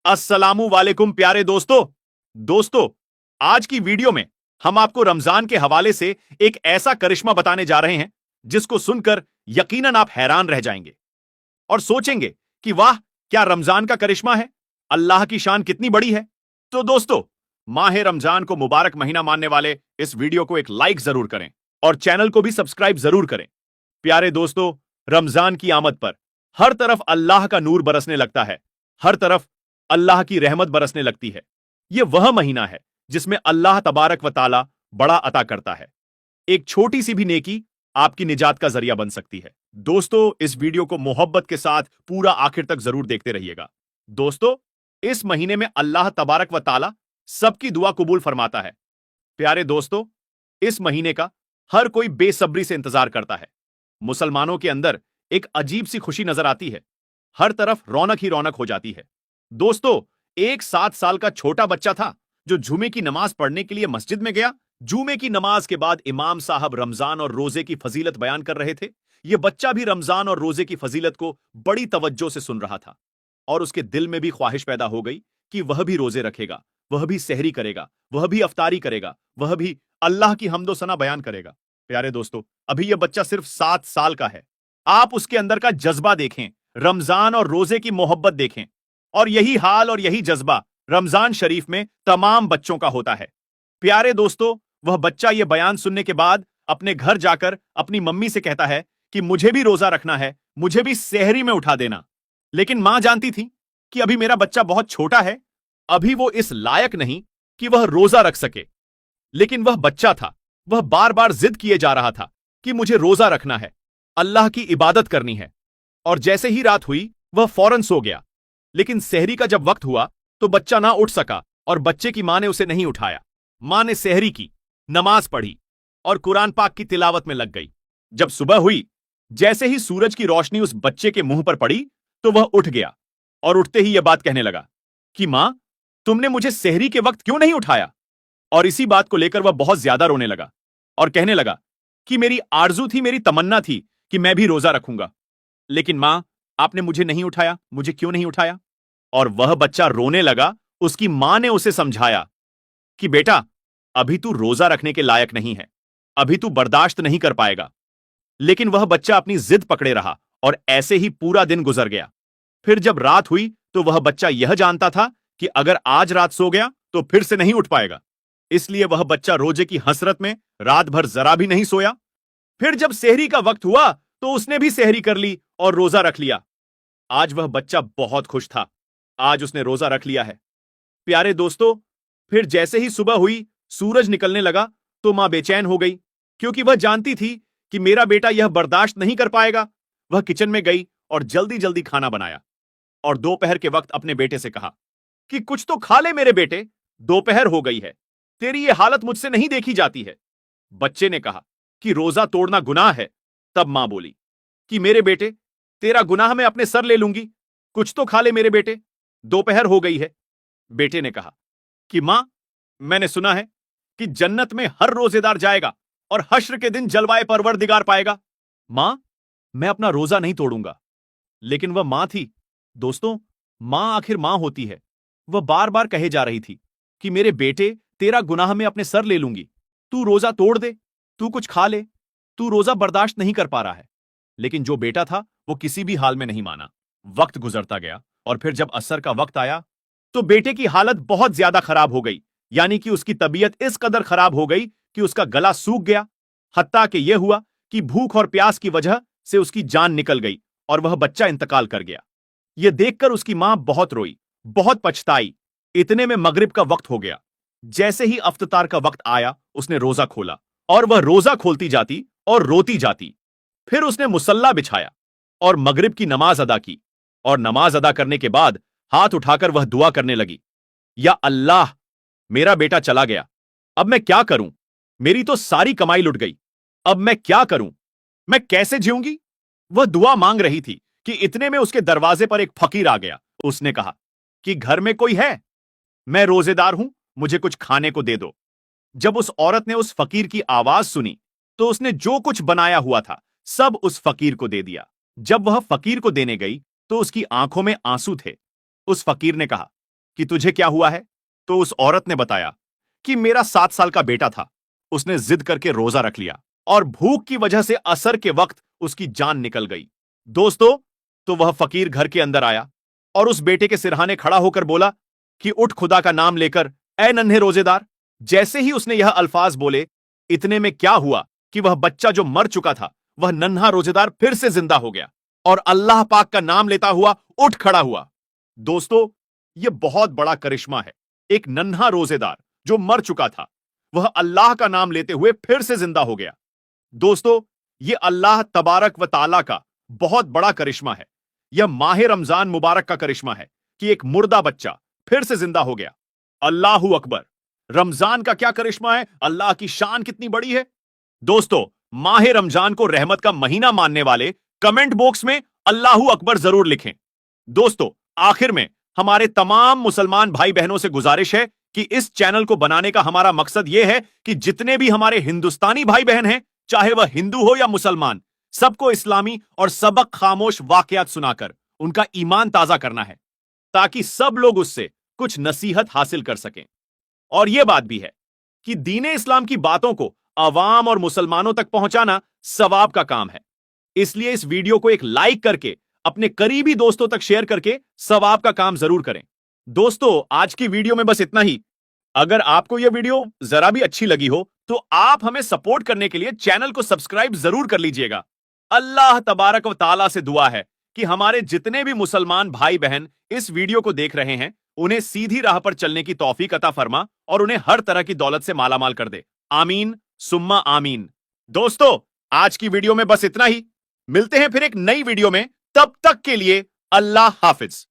अस्सलामु वालेकुम प्यारे दोस्तों। दोस्तों, आज की वीडियो में हम आपको रमजान के हवाले से एक ऐसा करिश्मा बताने जा रहे हैं जिसको सुनकर यकीनन आप हैरान रह जाएंगे और सोचेंगे कि वाह, क्या रमजान का करिश्मा है, अल्लाह की शान कितनी बड़ी है। तो दोस्तों, माह रमजान को मुबारक महीना मानने वाले इस वीडियो को एक लाइक जरूर करें और चैनल को भी सब्सक्राइब जरूर करें। प्यारे दोस्तों, रमजान की आमद पर हर तरफ अल्लाह का नूर बरसने लगता है, हर तरफ अल्लाह की रहमत बरसने लगती है। यह वह महीना है जिसमें अल्लाह तबारक व ताला बड़ा अता करता है। एक छोटी सी भी नेकी आपकी निजात का जरिया बन सकती है। दोस्तों, इस वीडियो को मोहब्बत के साथ पूरा आखिर तक जरूर देखते रहिएगा। दोस्तों, इस महीने में अल्लाह तबारक व ताला सबकी दुआ कबूल फरमाता है। प्यारे दोस्तों, इस महीने का हर कोई बेसब्री से इंतजार करता है। मुसलमानों के अंदर एक अजीब सी खुशी नजर आती है, हर तरफ रौनक ही रौनक हो जाती है। दोस्तों, एक 7 साल का छोटा बच्चा था जो जुमे की नमाज पढ़ने के लिए मस्जिद में गया। जुमे की नमाज के बाद इमाम साहब रमजान और रोजे की फजीलत बयान कर रहे थे। यह बच्चा भी रमजान और रोजे की फजीलत को बड़ी तवज्जो से सुन रहा था और उसके दिल में भी ख्वाहिश पैदा हो गई कि वह भी रोजे रखेगा, वह भी सहरी करेगा, वह भी अफ्तारी करेगा, वह भी अल्लाह की हम्दो सना बयान करेगा। प्यारे दोस्तों, अभी यह बच्चा सिर्फ 7 साल का है। आप उसके अंदर का जज्बा देखें, रमजान और रोजे की मोहब्बत देखें। और यही हाल और यही जज्बा रमजान शरीफ में तमाम बच्चों का होता है। प्यारे दोस्तों, वह बच्चा यह बयान सुनने के बाद अपने घर जाकर अपनी मम्मी से कहता है कि मुझे भी रोजा रखना है, मुझे भी सहरी में उठा देना। लेकिन मां जानती थी कि अभी मेरा बच्चा बहुत छोटा है, अभी वो इस लायक नहीं कि वह रोजा रख सके। लेकिन वह बच्चा था, वह बार बार जिद किए जा रहा था कि मुझे रोजा रखना है, अल्लाह की इबादत करनी है। और जैसे ही रात हुई वह फौरन सो गया। लेकिन सहरी का जब वक्त हुआ तो बच्चा ना उठ सका और बच्चे की मां ने उसे नहीं उठाया। मां ने सहरी की, नमाज पढ़ी और कुरान पाक की तिलावत में लग गई। जब सुबह हुई, जैसे ही सूरज की रोशनी उस बच्चे के मुंह पर पड़ी तो वह उठ गया और उठते ही यह बात कहने लगा कि मां, तुमने मुझे सहरी के वक्त क्यों नहीं उठाया। और इसी बात को लेकर वह बहुत ज्यादा रोने लगा और कहने लगा कि मेरी आरजू थी, मेरी तमन्ना थी कि मैं भी रोजा रखूंगा, लेकिन मां, आपने मुझे नहीं उठाया, मुझे क्यों नहीं उठाया। और वह बच्चा रोने लगा। उसकी मां ने उसे समझाया कि बेटा, अभी तू रोजा रखने के लायक नहीं है, अभी तू बर्दाश्त नहीं कर पाएगा। लेकिन वह बच्चा अपनी जिद पकड़े रहा और ऐसे ही पूरा दिन गुजर गया। फिर जब रात हुई तो वह बच्चा यह जानता था कि अगर आज रात सो गया तो फिर से नहीं उठ पाएगा। इसलिए वह बच्चा रोजे की हसरत में रात भर जरा भी नहीं सोया। फिर जब सहरी का वक्त हुआ तो उसने भी सहरी कर ली और रोजा रख लिया। आज वह बच्चा बहुत खुश था, आज उसने रोजा रख लिया है। प्यारे दोस्तों, फिर जैसे ही सुबह हुई, सूरज निकलने लगा तो मां बेचैन हो गई, क्योंकि वह जानती थी कि मेरा बेटा यह बर्दाश्त नहीं कर पाएगा। वह किचन में गई और जल्दी जल्दी खाना बनाया और दोपहर के वक्त अपने बेटे से कहा कि कुछ तो खा ले मेरे बेटे, दोपहर हो गई है, तेरी यह हालत मुझसे नहीं देखी जाती है। बच्चे ने कहा कि रोजा तोड़ना गुनाह है। तब मां बोली कि मेरे बेटे, तेरा गुनाह मैं अपने सर ले लूंगी, कुछ तो खा ले मेरे बेटे, दोपहर हो गई है। बेटे ने कहा कि मां, मैंने सुना है कि जन्नत में हर रोजेदार जाएगा और हश्र के दिन जलवाए परवरदिगार पाएगा। मां, मैं अपना रोजा नहीं तोड़ूंगा। लेकिन वह मां थी। दोस्तों, मां आखिर मां होती है। वह बार बार कहे जा रही थी कि मेरे बेटे, तेरा गुनाह मैं अपने सर ले लूंगी, तू रोजा तोड़ दे, तू कुछ खा ले, तू रोजा बर्दाश्त नहीं कर पा रहा है। लेकिन जो बेटा था वो किसी भी हाल में नहीं माना। वक्त गुजरता गया और फिर जब असर का वक्त आया तो बेटे की हालत बहुत ज्यादा खराब हो गई। यानी कि उसकी तबीयत इस कदर खराब हो गई कि उसका गला सूख गया। हत्ता कि यह हुआ कि भूख और प्यास की वजह से उसकी जान निकल गई और वह बच्चा इंतकाल कर गया। यह देखकर उसकी मां बहुत रोई, बहुत पछताई। इतने में मगरिब का वक्त हो गया। जैसे ही अफ्तार का वक्त आया, उसने रोजा खोला और वह रोजा खोलती जाती और रोती जाती। फिर उसने मुसल्ला बिछाया और मगरिब की नमाज अदा की और नमाज अदा करने के बाद हाथ उठाकर वह दुआ करने लगी, या अल्लाह, मेरा बेटा चला गया, अब मैं क्या करूं, मेरी तो सारी कमाई लुट गई, अब मैं क्या करूं, मैं कैसे जीऊंगी। वह दुआ मांग रही थी कि इतने में उसके दरवाजे पर एक फकीर आ गया। उसने कहा कि घर में कोई है, मैं रोजेदार हूं, मुझे कुछ खाने को दे दो। जब उस औरत ने उस फकीर की आवाज सुनी तो उसने जो कुछ बनाया हुआ था सब उस फकीर को दे दिया। जब वह फकीर को देने गई तो उसकी आंखों में आंसू थे। उस फकीर ने कहा कि तुझे क्या हुआ है? तो उस औरत ने बताया कि मेरा 7 साल का बेटा था। उसने जिद करके रोजा रख लिया और भूख की वजह से असर के वक्त उसकी जान निकल गई। दोस्तों, तो वह फकीर घर के अंदर आया और उस बेटे के सिरहाने खड़ा होकर बोला कि उठ खुदा का नाम लेकर, ए नन्हे रोजेदार। जैसे ही उसने यह अल्फाज बोले, इतने में क्या हुआ कि वह बच्चा जो मर चुका था, वह नन्हा रोजेदार फिर से जिंदा हो गया और अल्लाह पाक का नाम लेता हुआ उठ खड़ा हुआ। दोस्तों, यह बहुत बड़ा करिश्मा है। एक नन्हा रोजेदार जो मर चुका था, वह अल्लाह का नाम लेते हुए फिर से जिंदा हो गया। दोस्तों, यह अल्लाह तबारक व ताला का बहुत बड़ा करिश्मा है। यह माह रमजान मुबारक का करिश्मा है कि एक मुर्दा बच्चा फिर से जिंदा हो गया। अल्लाहू अकबर। रमजान का क्या करिश्मा है, अल्लाह की शान कितनी बड़ी है। दोस्तों, माह रमजान को रहमत का महीना मानने वाले कमेंट बॉक्स में अल्लाहू अकबर जरूर लिखें। दोस्तों, आखिर में हमारे तमाम मुसलमान भाई बहनों से गुजारिश है कि इस चैनल को बनाने का हमारा मकसद यह है कि जितने भी हमारे हिंदुस्तानी भाई बहन हैं, चाहे वह हिंदू हो या मुसलमान, सबको इस्लामी और सबक खामोश वाकयात सुनाकर उनका ईमान ताजा करना है, ताकि सब लोग उससे कुछ नसीहत हासिल कर सकें। और यह बात भी है कि दीने इस्लाम की बातों को अवाम और मुसलमानों तक पहुंचाना सवाब का काम है। इसलिए इस वीडियो को एक लाइक करके अपने करीबी दोस्तों तक शेयर करके सवाब का काम जरूर करें। दोस्तों, आज की वीडियो में बस इतना ही। अगर आपको यह वीडियो जरा भी अच्छी लगी हो तो आप हमें सपोर्ट करने के लिए चैनल को सब्सक्राइब जरूर कर लीजिएगा। अल्लाह तबारक व ताला से दुआ है कि हमारे जितने भी मुसलमान भाई बहन इस वीडियो को देख रहे हैं, उन्हें सीधी राह पर चलने की तौफीक अता फरमा और उन्हें हर तरह की दौलत से मालामाल कर दे। आमीन सुम्मा आमीन। दोस्तों, आज की वीडियो में बस इतना ही। मिलते हैं फिर एक नई वीडियो में। तब तक के लिए अल्लाह हाफिज।